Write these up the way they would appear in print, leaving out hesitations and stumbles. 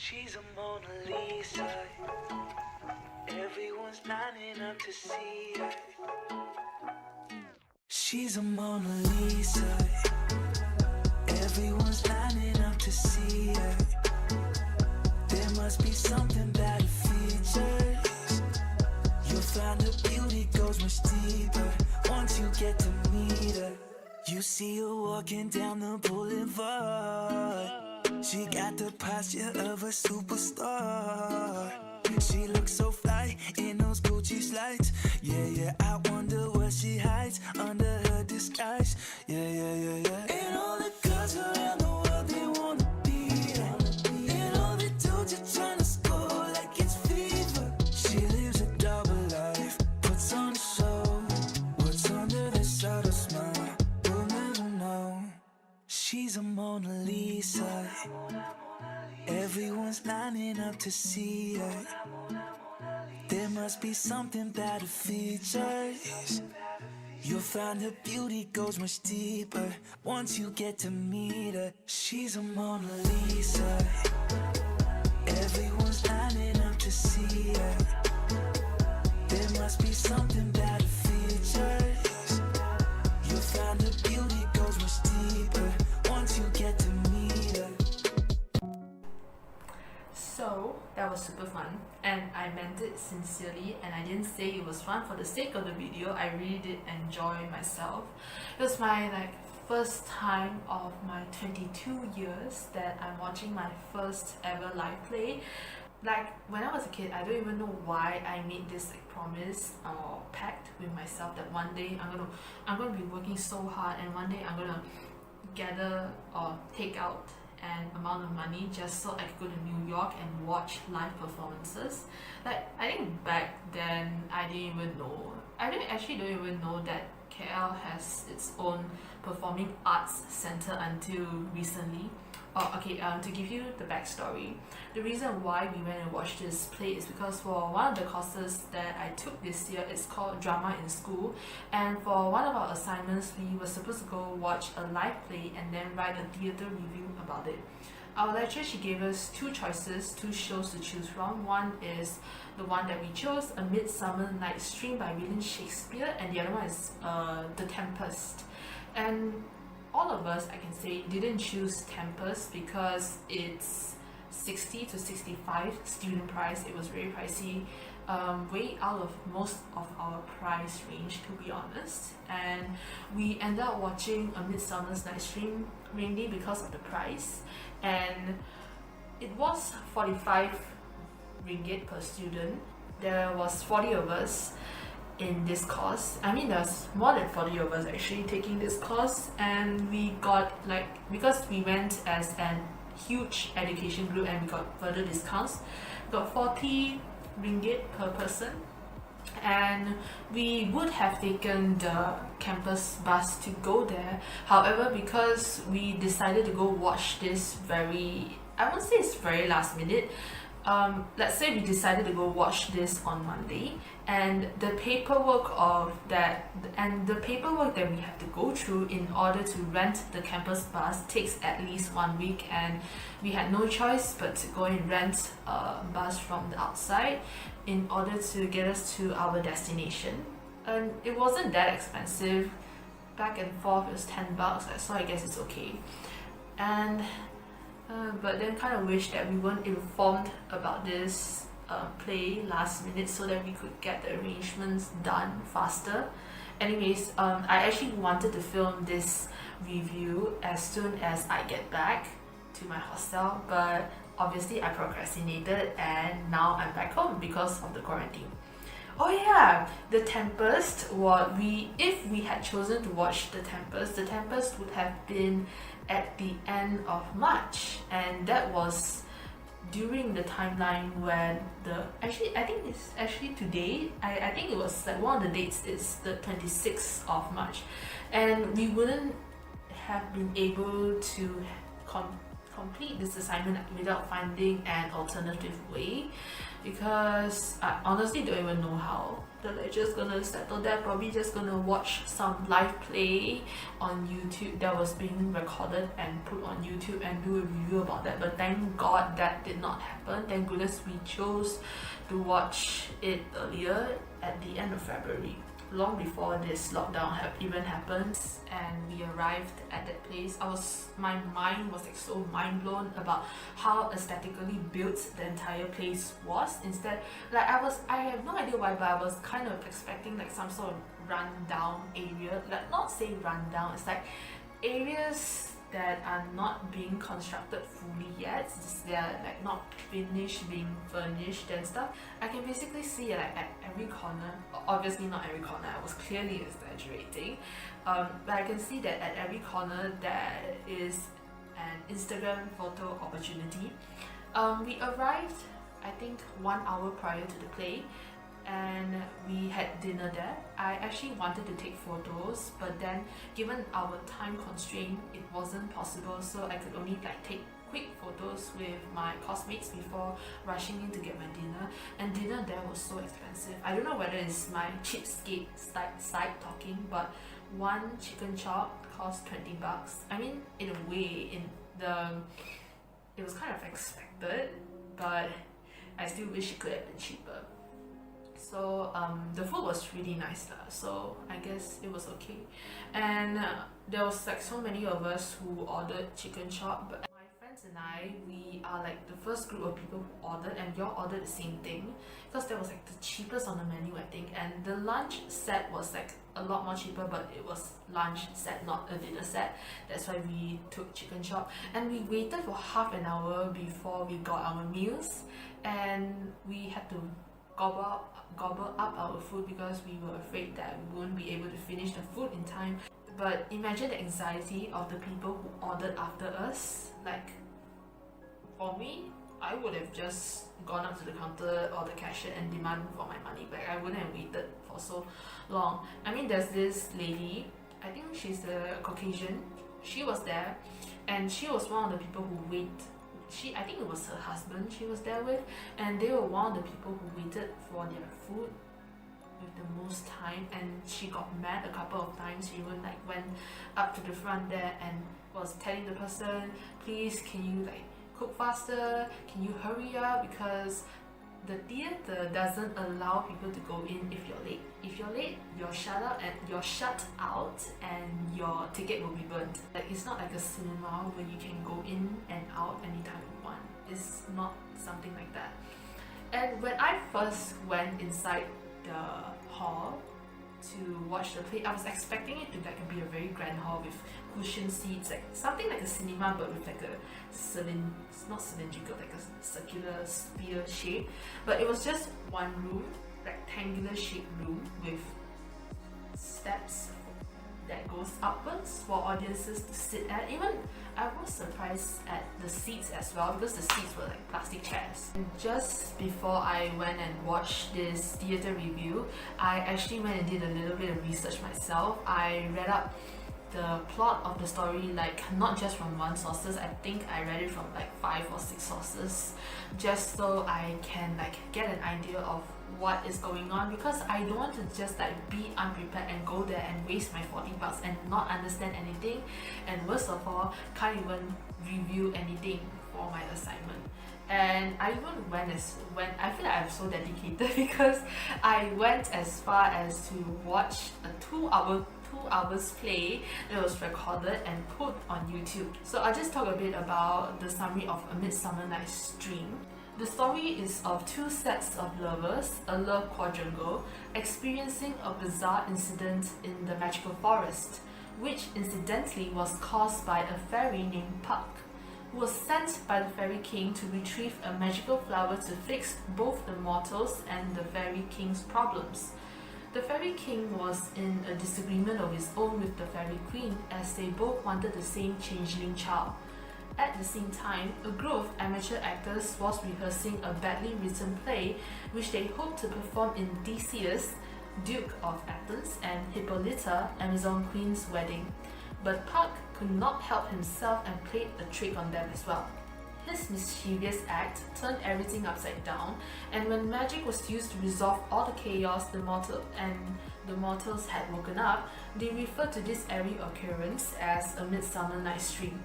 She's a Mona Lisa. Everyone's lining up to see her. She's a Mona Lisa. Everyone's lining up to see her. There must be something about her features. You'll find her beauty goes much deeper once you get to meet her. You see her walking down the boulevard. She got the posture of a superstar. She looks so fly in those Gucci slides. Yeah, I wonder what she hides under her disguise. Yeah. And all the girls around the world, they wanna be her. And all the dudes are trying to score like it's fever. She lives a double life, puts on a show. What's under this subtle smile, we'll never know. She's a Mona Lisa. Everyone's lining up to see her. There must be something about her features. You'll find her beauty goes much deeper once you get to meet her. She's a Mona Lisa. Everyone's lining up to see her. There must be something about her features. You'll find her beauty goes much deeper once you get to meet her. So that was super fun, and I meant it sincerely, and I didn't say it was fun for the sake of the video. I really did enjoy myself. It was my first time of my 22 years that I'm watching my first ever live play. When I was a kid, I don't even know why I made this promise or pact with myself that one day I'm gonna be working so hard, and one day I'm gonna gather or take out an amount of money just so I could go to New York and watch live performances. I think back then I didn't even know. I actually don't even know that KL has its own performing arts center until recently. To give you the backstory, the reason why we went and watched this play is because for one of the courses that I took this year, it's called Drama in School, and for one of our assignments, we were supposed to go watch a live play and then write a theatre review about it. Our lecturer, she gave us two shows to choose from. One is the one that we chose, A Midsummer Night's Dream by William Shakespeare, and the other one is The Tempest. And all of us, I can say, didn't choose Tempest because it's 60 to 65 student price. It was very pricey, way out of most of our price range, to be honest. And we ended up watching A Midsummer's Night's Dream mainly because of the price, and it was 45 ringgit per student. There was 40 of us in this course. I mean, there's more than 40 of us actually taking this course, and we got because we went as an huge education group and we got further discounts, got 40 ringgit per person, and we would have taken the campus bus to go there. However, because we decided to go watch this I won't say it's very last minute, let's say we decided to go watch this on Monday, and the paperwork that we have to go through in order to rent the campus bus takes at least 1 week, and we had no choice but to go and rent a bus from the outside in order to get us to our destination. And it wasn't that expensive. Back and forth, it was $10, so I guess it's okay. And but then kind of wish that we weren't informed about this play last minute so that we could get the arrangements done faster. Anyways, I actually wanted to film this review as soon as I get back to my hostel, but obviously I procrastinated, and now I'm back home because of the quarantine. Oh yeah, The Tempest, if we had chosen to watch The Tempest would have been at the end of March, and that was during the timeline when I think it's actually today. I think it was one of the dates is the 26th of March, and we wouldn't have been able to complete this assignment without finding an alternative way, because I honestly don't even know how. The lecture's gonna settle that, probably just gonna watch some live play on YouTube that was being recorded and put on YouTube and do a review about that. But thank God that did not happen. Thank goodness we chose to watch it earlier at the end of February, long before this lockdown even happened. And we arrived at that place. My mind was like so mind blown about how aesthetically built the entire place was. Instead, like I have no idea why, but I was kind of expecting like some sort of rundown area. Like, not say rundown, it's like areas that are not being constructed fully yet. They're like not finished being furnished and stuff. I can basically see like at every corner, obviously not every corner, I was clearly exaggerating, but I can see that at every corner there is an Instagram photo opportunity. We arrived, I think, 1 hour prior to the play, and we had dinner there. I actually wanted to take photos, but then given our time constraint, it wasn't possible, so I could only like take quick photos with my classmates before rushing in to get my dinner. And dinner there was so expensive. I don't know whether it's my cheapskate side talking, but one chicken chop cost $20. I mean, in a way, it was kind of expected, but I still wish it could have been cheaper. So the food was really nice lah, so I guess it was okay. And there was like so many of us who ordered chicken chop, but my friends and I, we are like the first group of people who ordered, and we all ordered the same thing because that was like the cheapest on the menu, I think. And the lunch set was like a lot more cheaper, but it was lunch set, not a dinner set. That's why we took chicken chop, and we waited for half an hour before we got our meals, and we had to gobble up our food because we were afraid that we wouldn't be able to finish the food in time. But imagine the anxiety of the people who ordered after us. Like, for me, I would have just gone up to the counter or the cashier and demanded for my money back. I wouldn't have waited for so long. I mean, there's this lady, I think she's a Caucasian, she was there, and she was one of the people who I think it was her husband she was there with, and they were one of the people who waited for their food with the most time. And she got mad a couple of times. She even like went up to the front there and was telling the person, please, can you like cook faster, can you hurry up, because the theatre doesn't allow people to go in if you're late. If you're late, you're shut out and your ticket will be burnt. Like, it's not like a cinema where you can go in and out anytime you want. It's not something like that. And when I first went inside the hall to watch the play, I was expecting it to like be a very grand hall with cushion seats, like something like a cinema but with like a not cylindrical, like a circular sphere shape. But it was just one room, rectangular shaped room with steps that goes upwards for audiences to sit at. Even I was surprised at the seats as well, because the seats were like plastic chairs. And just before I went and watched this theatre review, I actually went and did a little bit of research myself. I read up the plot of the story, like not just from one sources. I think I read it from like 5 or 6 sources, just so I can like get an idea of what is going on, because I don't want to just like be unprepared and go there and waste my $40 and not understand anything, and worst of all, can't even review anything for my assignment. And I even went I feel like I'm so dedicated because I went as far as to watch a 2 hours play that was recorded and put on YouTube. So I'll just talk a bit about the summary of A Midsummer Night's Dream. The story is of 2 sets of lovers, a love quadrangle, experiencing a bizarre incident in the magical forest, which incidentally was caused by a fairy named Puck, who was sent by the Fairy King to retrieve a magical flower to fix both the mortals and the Fairy King's problems. The Fairy King was in a disagreement of his own with the Fairy Queen, as they both wanted the same changeling child. At the same time, a group of amateur actors was rehearsing a badly written play which they hoped to perform in Theseus, Duke of Athens, and Hippolyta, Amazon Queen's wedding. But Puck, could not help himself and played a trick on them as well. His mischievous act turned everything upside down, and when magic was used to resolve all the chaos the mortals had woken up, they referred to this airy occurrence as a Midsummer Night's Dream.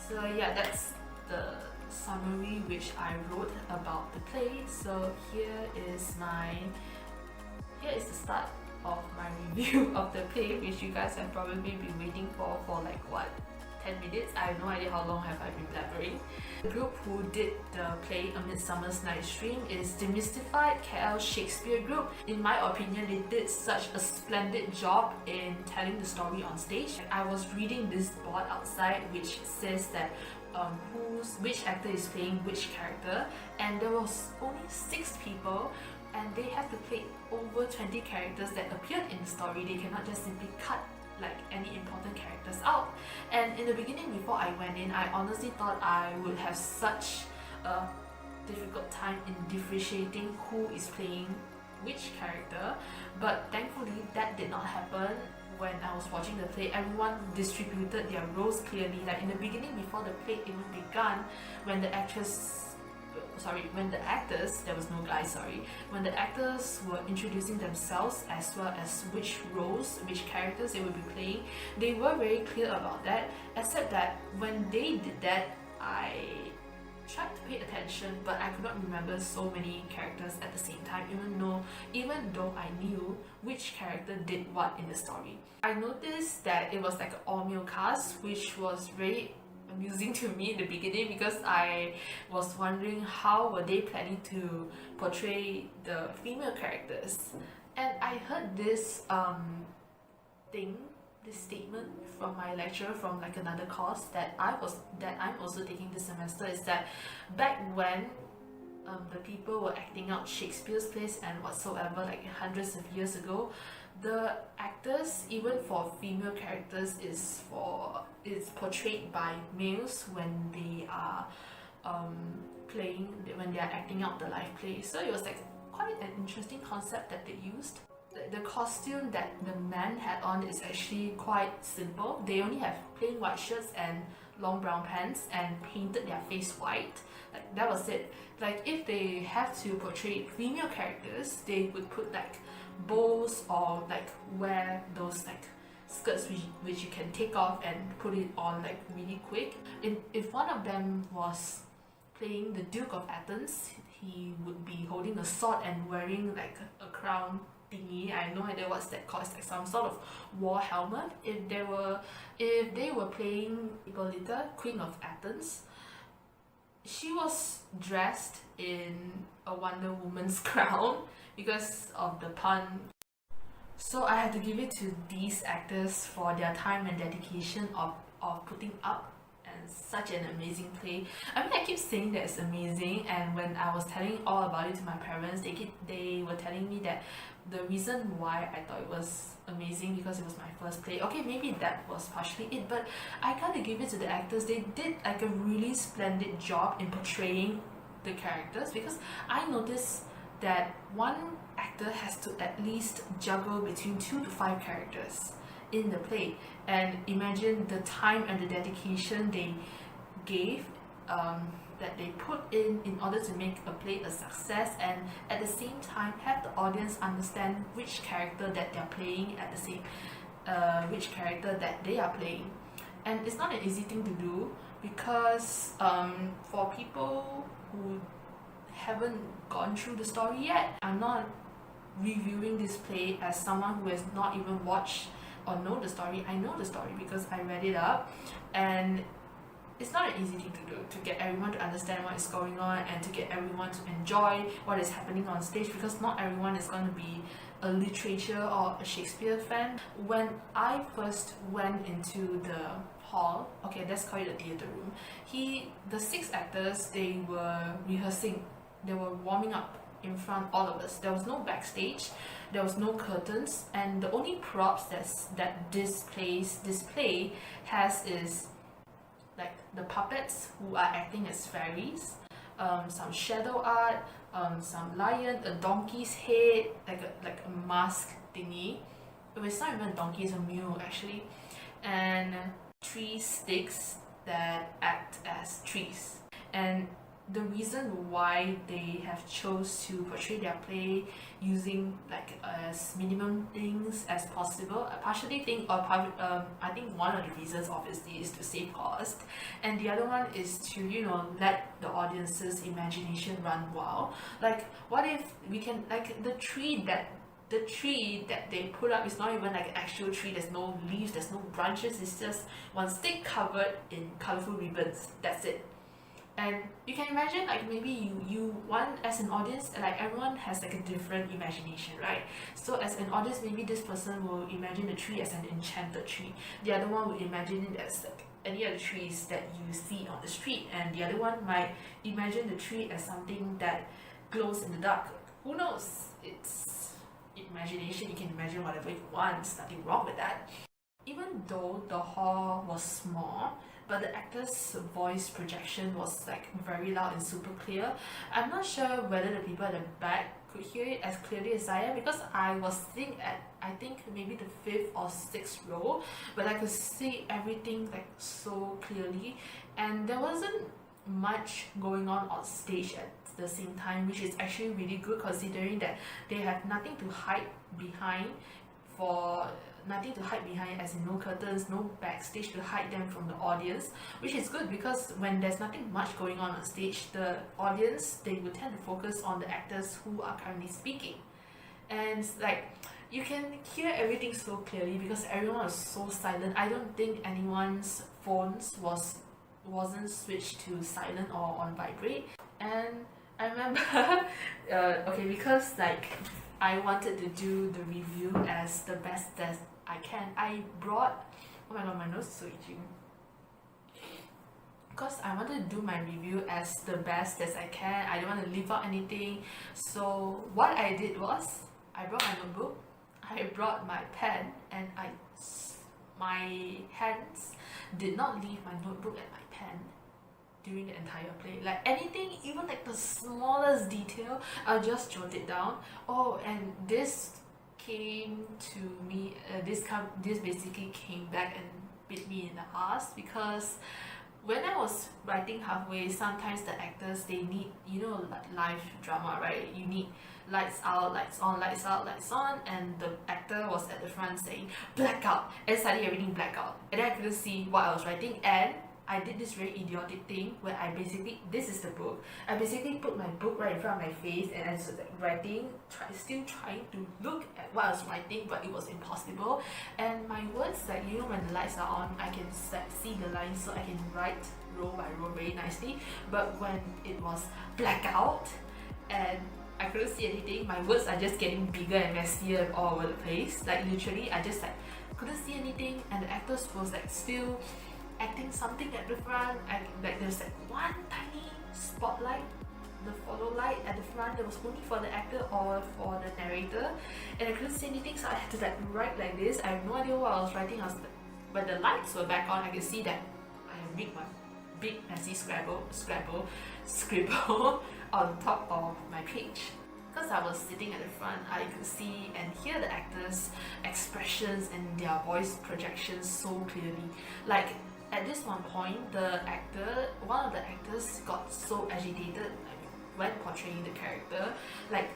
So yeah, that's the summary which I wrote about the play. So here is the start of my review of the play, which you guys have probably been waiting for like what, 10 minutes? I have no idea how long have I been blabbering. The group who did the play A Midsummer Night's Dream is Demystified KL Shakespeare Group. In my opinion, they did such a splendid job in telling the story on stage. I was reading this board outside which says that which actor is playing which character, and there was only 6 people and they have to play over 20 characters that appeared in the story. They cannot just simply cut like any important characters out. And in the beginning, before I went in, I honestly thought I would have such a difficult time in differentiating who is playing which character, but thankfully that did not happen. When I was watching the play, everyone distributed their roles clearly. Like in the beginning, before the play even began, when the actors, there was no guys, when the actors were introducing themselves as well as which roles, which characters they would be playing, they were very clear about that, except that when they did that, I tried to pay attention, but I could not remember so many characters at the same time, even though I knew which character did what in the story. I noticed that it was like an all-male cast, which was very amusing to me in the beginning because I was wondering how were they planning to portray the female characters. And I heard this statement from my lecturer from like another course that I'm also taking this semester, is that back when the people were acting out Shakespeare's plays and whatsoever, like hundreds of years ago, the actors, even for female characters, is portrayed by males when they are when they are acting out the live play. So it was like quite an interesting concept that they used. The costume that the men had on is actually quite simple. They only have plain white shirts and long brown pants and painted their face white. Like that was it. Like if they have to portray female characters, they would put like bows or like wear those like skirts which you can take off and put it on like really quick. If one of them was playing the Duke of Athens, he would be holding a sword and wearing like a crown thingy. I have no idea what's that called. It's like some sort of war helmet. If they were playing Hippolyta, Queen of Athens, she was dressed in a Wonder Woman's crown because of the pun. So I had to give it to these actors for their time and dedication of putting up such an amazing play. I mean, I keep saying that it's amazing, and when I was telling all about it to my parents, they were telling me that the reason why I thought it was amazing because it was my first play. Okay, maybe that was partially it, but I gotta give it to the actors. They did like a really splendid job in portraying the characters, because I noticed that one actor has to at least juggle between 2 to 5 characters in the play, and imagine the time and the dedication they gave, that they put in order to make a play a success, and at the same time have the audience understand which character that they're playing at the same which character that they are playing. And it's not an easy thing to do, because for people who haven't gone through the story yet, I'm not reviewing this play as someone who has not even watched or know the story. I know the story because I read it up, and it's not an easy thing to do, to get everyone to understand what is going on and to get everyone to enjoy what is happening on stage, because not everyone is going to be a literature or a Shakespeare fan. When I first went into the hall, okay, let's call it the theatre room, the 6 actors, they were rehearsing, they were warming up in front all of us. There was no backstage, there was no curtains, and the only props that this play has is like the puppets who are acting as fairies, some shadow art, some lion, a donkey's head, like a mask thingy. It's not even a donkey, it's a mule actually, and three sticks that act as trees. And the reason why they have chose to portray their play using like as minimum things as possible, I partially think, I think one of the reasons obviously is to save cost, and the other one is to, you know, let the audience's imagination run wild. Like, what if we can, like, the tree that they put up is not even like an actual tree. There's no leaves, there's no branches, it's just one stick covered in colorful ribbons. That's it. And you can imagine, like, maybe you want, as an audience, like, everyone has like a different imagination, right? So as an audience, maybe this person will imagine the tree as an enchanted tree, the other one will imagine it as like any other trees that you see on the street, and the other one might imagine the tree as something that glows in the dark. Who knows? It's imagination. You can imagine whatever you want. There's nothing wrong with that. Even though the hall was small, but the actor's voice projection was like very loud and super clear. I'm not sure whether the people at the back could hear it as clearly as I am, because I was sitting at, I think, maybe the 5th or 6th row, but I could see everything like so clearly, and there wasn't much going on stage at the same time, which is actually really good considering that they have nothing to hide behind, as in no curtains, no backstage to hide them from the audience, which is good because when there's nothing much going on stage, the audience, they will tend to focus on the actors who are currently speaking. And like, you can hear everything so clearly because everyone was so silent. I don't think anyone's phones wasn't switched to silent or on vibrate. And I remember okay, because like I wanted to do the review as the best that I can, I brought, oh my god, my nose is so itchy. Because I wanted to do my review as the best as I can, I don't want to leave out anything. So what I did was, I brought my notebook, I brought my pen, and my hands did not leave my notebook and my pen during the entire play. Like anything, even like the smallest detail, I'll just jot it down. Oh, and this came to me, this basically came back and bit me in the ass, because when I was writing halfway, sometimes the actors, they need, you know, like live drama, right? You need lights out, lights on, lights out, lights on, and the actor was at the front saying blackout, and suddenly everything blacked out, and then I couldn't see what I was writing. And I did this very idiotic thing where I basically, this is the book, I basically put my book right in front of my face, and I was like writing, still trying to look at what I was writing, but it was impossible. And my words, like, you know, when the lights are on, I can see the lines, so I can write row by row very nicely. But when it was blackout and I couldn't see anything, my words are just getting bigger and messier all over the place. Like literally, I just like couldn't see anything, and the actors was like still acting something at the front. Like there's like one tiny spotlight, the follow light at the front that was only for the actor or for the narrator, and I couldn't see anything, so I had to like write like this. I have no idea what I was writing. When the lights were back on, I could see that I have made my big messy scribble on top of my page. Because I was sitting at the front, I could see and hear the actors' expressions and their voice projections so clearly. Like at this one point, one of the actors got so agitated when portraying the character, like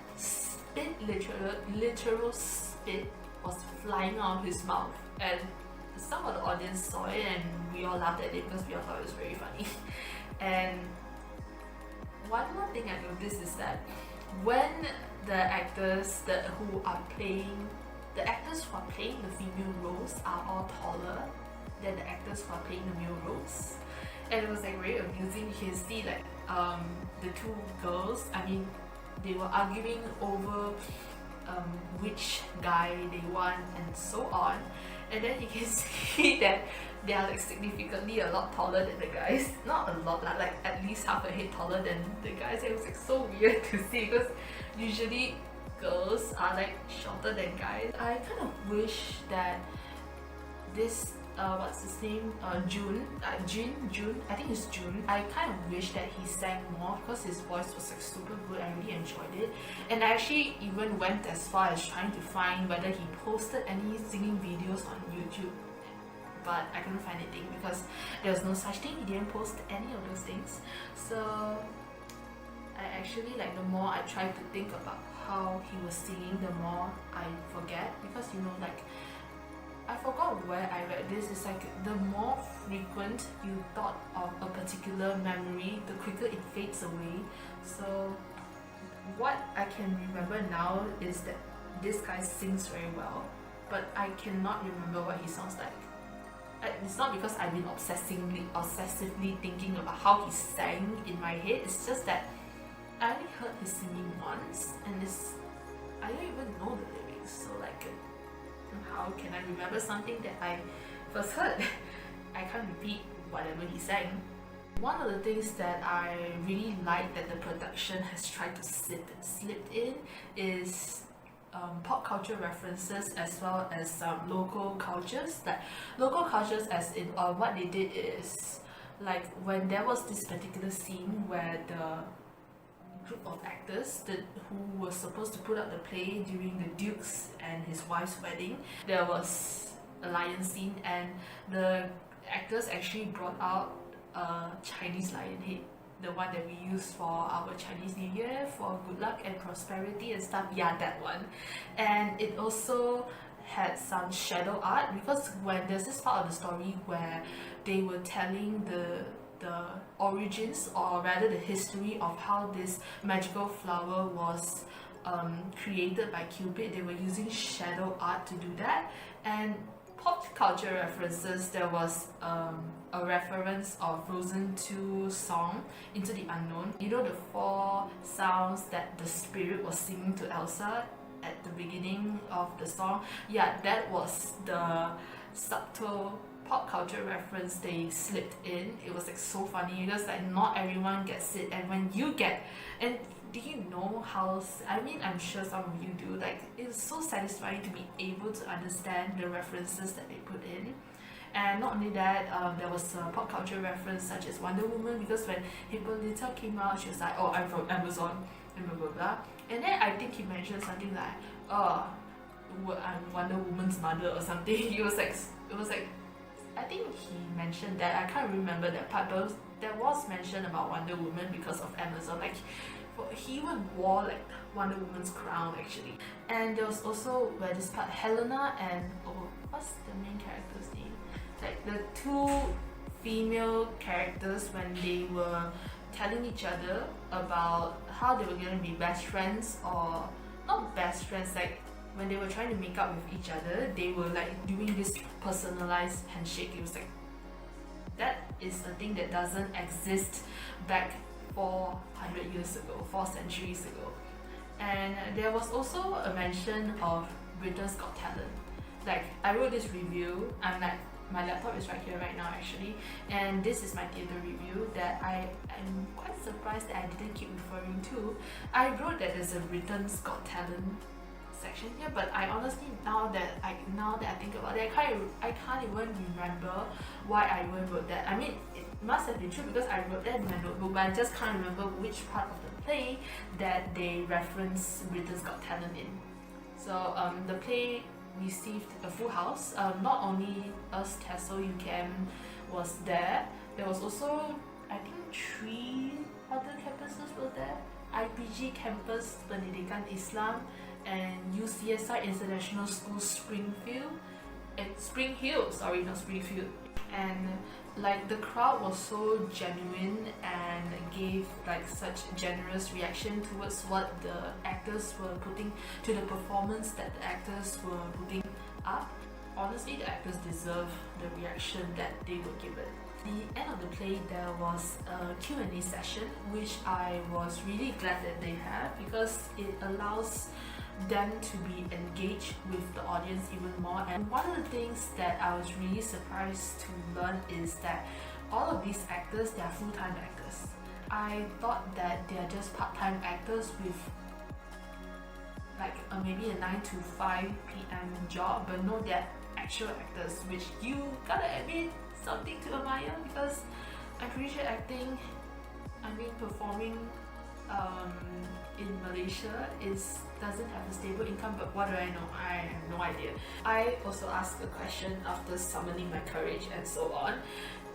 literal spit was flying out of his mouth, and some of the audience saw it and we all laughed at it because we all thought it was very funny. And one more thing I noticed is that when the actors who are playing the female roles are all taller than the actors who are playing the male roles, and it was like very amusing. You can see like the two girls, I mean, they were arguing over which guy they want and so on, and then you can see that they are like significantly a lot taller than the guys. Not a lot, like at least half a head taller than the guys. It was like so weird to see because usually girls are like shorter than guys. I kind of wish that this what's his name, June, I think it's June. I kind of wish that he sang more because his voice was like super good. I really enjoyed it, and I actually even went as far as trying to find whether he posted any singing videos on YouTube. but I couldn't find anything because there was no such thing. He didn't post any of those things. So I actually, like, the more I try to think about how he was singing, the more I forget, because you know, like, I forgot where I read this. It's like the more frequent you thought of a particular memory, the quicker it fades away. So what I can remember now is that this guy sings very well, but I cannot remember what he sounds like. It's not because I've been obsessively thinking about how he sang in my head. It's just that I only heard his singing once, and I don't even know the lyrics. So like, how can I remember something that I first heard? I can't repeat whatever he sang. One of the things that I really like that the production has tried to slip in is pop culture references, as well as some local cultures. Like local cultures, as in what they did is, like, when there was this particular scene where the group of actors who were supposed to put up the play during the Duke's and his wife's wedding, there was a lion scene, and the actors actually brought out a Chinese lion head, the one that we use for our Chinese New Year for good luck and prosperity and stuff. Yeah, that one. And it also had some shadow art, because when there's this part of the story where they were telling the origins, or rather the history of how this magical flower was created by Cupid, they were using shadow art to do that. And pop culture references, there was a reference of Frozen 2 song Into the Unknown. You know the 4 sounds that the spirit was singing to Elsa at the beginning of the song? Yeah, that was the subtle pop culture reference they slipped in. It was like so funny, because like not everyone gets it, and when you get, and do you know how, I mean, I'm sure some of you do, like, it's so satisfying to be able to understand the references that they put in. And not only that, there was a pop culture reference such as Wonder Woman, because when Hippolyta came out, she was like, oh, I'm from Amazon, and blah blah blah. And then I think he mentioned something like, oh, I'm Wonder Woman's mother or something. It was like, I think he mentioned that. I can't remember that part, but there was mention about Wonder Woman because of Amazon. Like, he even wore like Wonder Woman's crown actually. And there was also where this part, Helena and, oh, what's the main character's name? Like the 2 female characters, when they were telling each other about how they were going to be best friends, or not best friends, like when they were trying to make up with each other, they were like doing this personalized handshake. It was like, that is a thing that doesn't exist back 400 years ago, 4 centuries ago. And there was also a mention of Britain's Got Talent. Like, I wrote this review, I'm like, my laptop is right here right now actually, and this is my theatre review that I am quite surprised that I didn't keep referring to. I wrote that there's a Britain's Got Talent section here, but I honestly, now that I think about it, I can't even remember why I even wrote that. I mean, it must have been true because I wrote that in my notebook, but I just can't remember which part of the play that they reference Britain's Got Talent in. So the play received a full house. Not only us, Tassel UCAM was there, there was also, I think, 3 other campuses were there. IPG campus, Pendidikan Islam, and UCSI International School Spring Hill, and like the crowd was so genuine and gave like such generous reaction towards what the actors were putting, to the performance that the actors were putting up. Honestly, the actors deserve the reaction that they were given. At the end of the play, there was a Q&A session, which I was really glad that they had, because it allows them to be engaged with the audience even more. And one of the things that I was really surprised to learn is that all of these actors, they are full-time actors. I thought that they are just part-time actors with like maybe a 9 to 5 p.m. job, but no, they're actual actors, which you gotta admit something to admire, because I'm pretty sure performing in Malaysia Malaysia doesn't have a stable income, but what do I know? I have no idea. I also asked a question after summoning my courage and so on,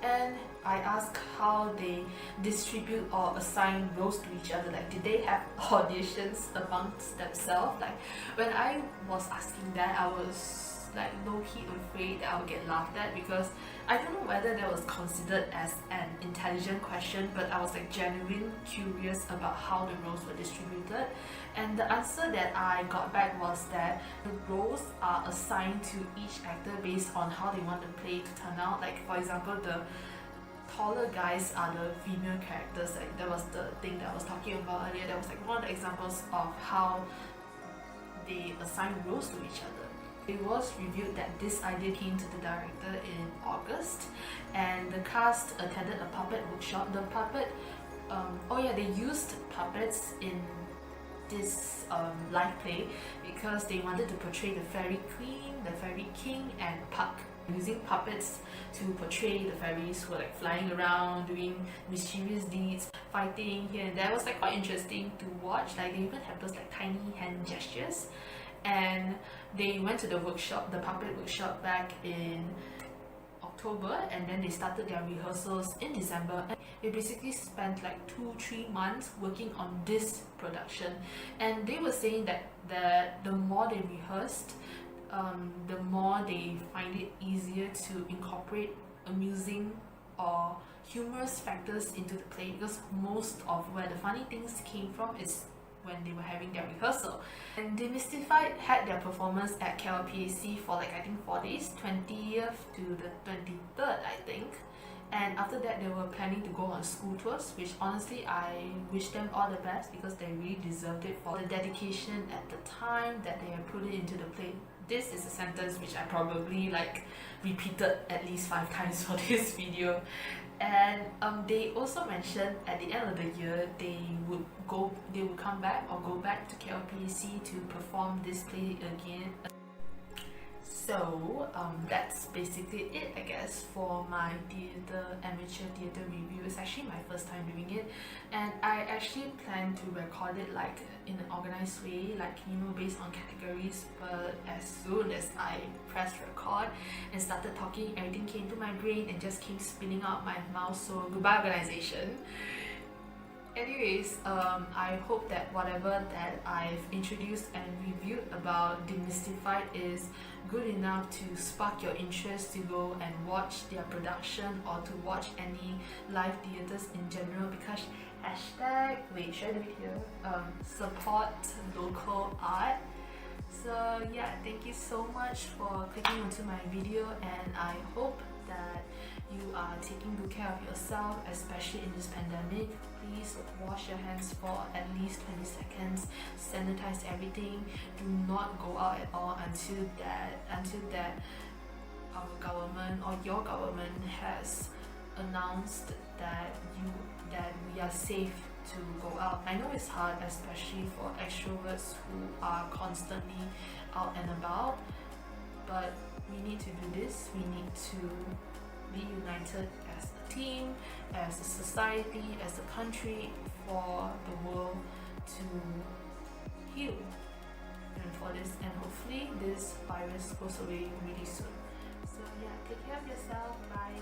and I asked how they distribute or assign roles to each other. Like, did they have auditions amongst themselves? Like, when I was asking that, I was like low-key afraid that I would get laughed at, because I don't know whether that was considered as an intelligent question, but I was like genuinely curious about how the roles were distributed. And the answer that I got back was that the roles are assigned to each actor based on how they want the play to turn out. Like, for example, the taller guys are the female characters. Like, that was the thing that I was talking about earlier. That was like one of the examples of how they assign roles to each other. It was revealed that this idea came to the director in August, and the cast attended a puppet workshop. The puppet, they used puppets in this live play because they wanted to portray the fairy queen, the fairy king, and Puck. Using puppets to portray the fairies who were like flying around, doing mischievous deeds, fighting here and there. It was like quite interesting to watch. Like, they even had those like tiny hand gestures. And they went to the workshop, the puppet workshop, back in October, and then they started their rehearsals in December. And they basically spent like 2-3 months working on this production. And they were saying that the more they rehearsed, the more they find it easier to incorporate amusing or humorous factors into the play, because most of where the funny things came from is when they were having their rehearsal. And Demystified had their performance at KLPAC for like I think 4 days, 20th to the 23rd I think. And after that they were planning to go on school tours, which honestly I wish them all the best, because they really deserved it for the dedication at the time that they had put it into the play. This is a sentence which I probably like repeated at least 5 times for this video. And they also mentioned at the end of the year they would come back or go back to KLPAC to perform this play again. So that's basically it, I guess, for my amateur theatre review. It's actually my first time doing it, and I actually plan to record it like in an organized way, like, you know, based on categories. But as soon as I pressed record and started talking, everything came to my brain and just came spinning out my mouth. So goodbye, organization. Anyways, I hope that whatever that I've introduced and reviewed about Demystified is good enough to spark your interest to go and watch their production or to watch any live theatres in general, because share the video, support local art. So yeah, thank you so much for clicking onto my video, and I hope that you are taking good care of yourself, especially in this pandemic. Please wash your hands for at least 20 seconds, sanitize everything, do not go out at all until that our government or your government has announced that we are safe to go out. I know it's hard, especially for extroverts who are constantly out and about, but we need to do this. We need to be united as a team, as a society, as a country, for the world to heal and for this, and hopefully this virus goes away really soon. So yeah, take care of yourself. Bye.